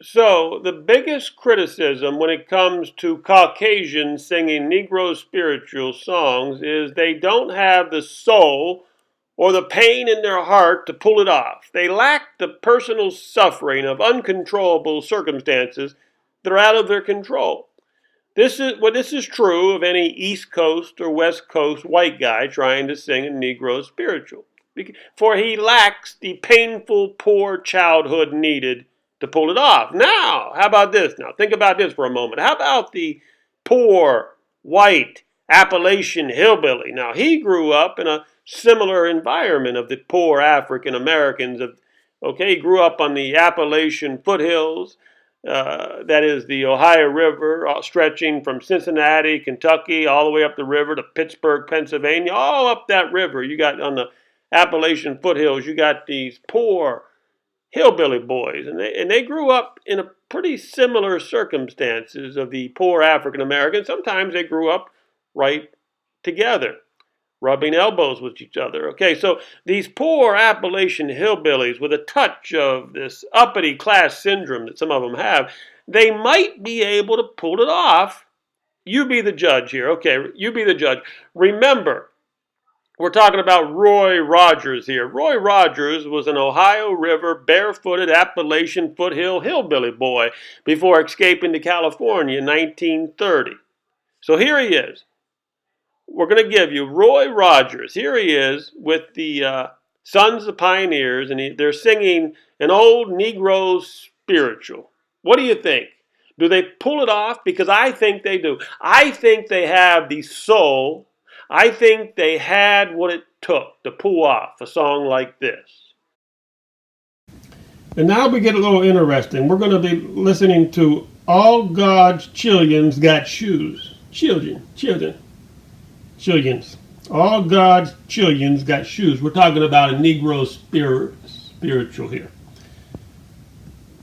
So the biggest criticism when it comes to Caucasians singing Negro spiritual songs is they don't have the soul or the pain in their heart to pull it off. They lack the personal suffering of uncontrollable circumstances that are out of their control. This is true of any East Coast or West Coast white guy trying to sing a Negro spiritual. For he lacks the painful, poor childhood needed to pull it off. Now, how about this? Now, think about this for a moment. How about the poor, white, Appalachian hillbilly? Now, he grew up in a similar environment of the poor African Americans. He grew up on the Appalachian foothills. That is the Ohio River, stretching from Cincinnati, Kentucky, all the way up the river to Pittsburgh, Pennsylvania, all up that river. You got on the Appalachian foothills, you got these poor hillbilly boys, and they grew up in a pretty similar circumstances of the poor African Americans. Sometimes they grew up right together, rubbing elbows with each other. Okay, so these poor Appalachian hillbillies with a touch of this uppity class syndrome that some of them have, they might be able to pull it off. You be the judge here. Okay, you be the judge. Remember, we're talking about Roy Rogers here. Roy Rogers was an Ohio River, barefooted Appalachian foothill hillbilly boy before escaping to California in 1930. So here he is. We're going to give you Roy Rogers. Here he is with the Sons of Pioneers, and they're singing an old Negro spiritual. What do you think? Do they pull it off? Because I think they do. I think they have the soul. I think they had what it took to pull off a song like this. And now we get a little interesting. We're going to be listening to All God's Chillun's Got Shoes. Children. All God's Chillun's Got Shoes. We're talking about a Negro spiritual here.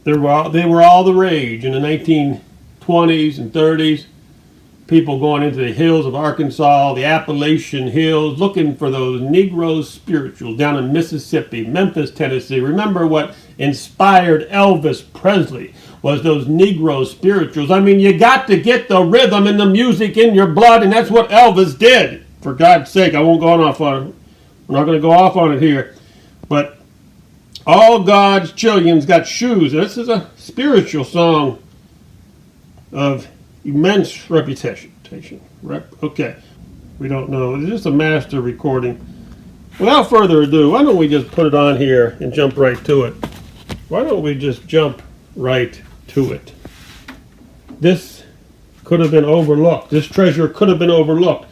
They were all the rage in the 1920s and 30s. People going into the hills of Arkansas, the Appalachian hills, looking for those Negro spirituals down in Mississippi, Memphis, Tennessee. Remember what inspired Elvis Presley was those Negro spirituals. I mean, you got to get the rhythm and the music in your blood, and that's what Elvis did. For God's sake, I won't go off on it. I'm not going to go off on it here. But All God's Chillun's Got Shoes. This is a spiritual song of immense reputation. Okay, we don't know. It's just a master recording. Without further ado, why don't we just put it on here and jump right to it? Why don't we just jump right to it? This could have been overlooked. This treasure could have been overlooked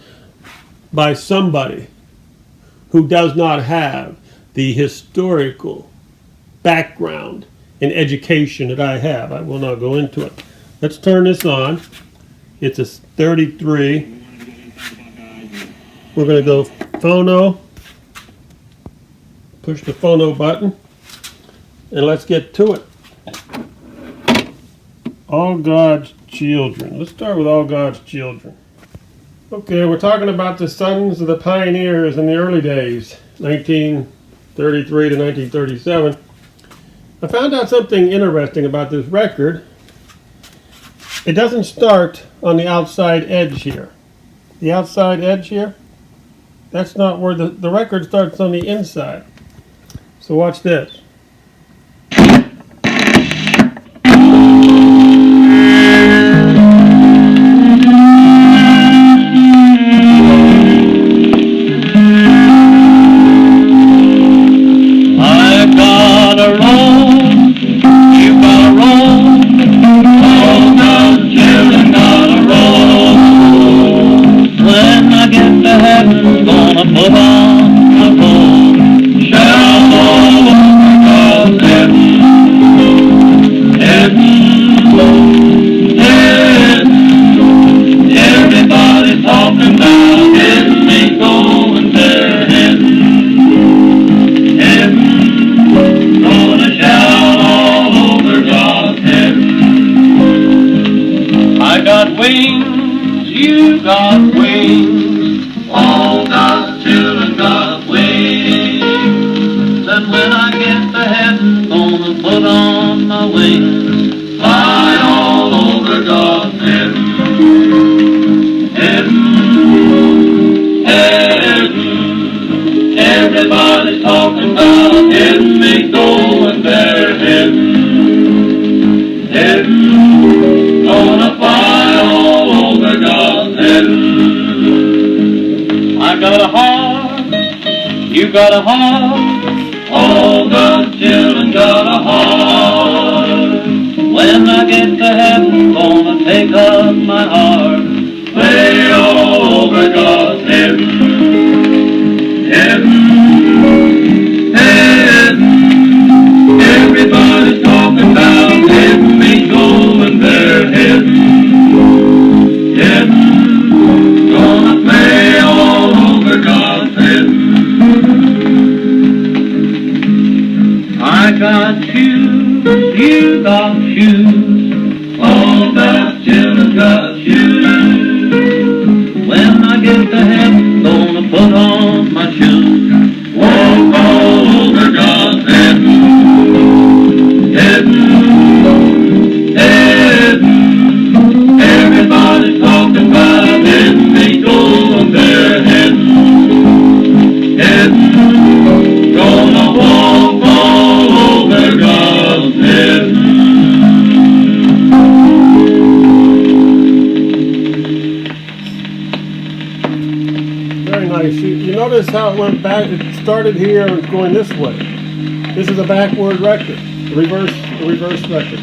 by somebody who does not have the historical background and education that I have. I will not go into it. Let's turn this on. It's a 33. We're going to go phono. Push the phono button. And let's get to it. All God's Children. Let's start with All God's Children. Okay, we're talking about the Sons of the Pioneers in the early days, 1933 to 1937. I found out something interesting about this record. It doesn't start on the outside edge here. The outside edge here, that's not where the record starts, on the inside. So watch this. When I get to heaven, gonna put on my wings. you got a heart, all God's children got a heart. When I get to heaven, gonna take up my heart, play all over God's heaven, heaven, heaven. Everybody's talking about heaven, me going there, heaven, heaven. Gonna play all over God's heaven. I got shoes, you got shoes, all God's children got shoes. When I get to heaven, gonna put on my shoes, walk all over God's heaven, heaven, heaven. Everybody's talking about heaven, they going there, heaven, heaven. Gonna walk all over God's heaven. Very nice. You notice how it went back. It started here and it's going this way. This is a backward record, a reverse record.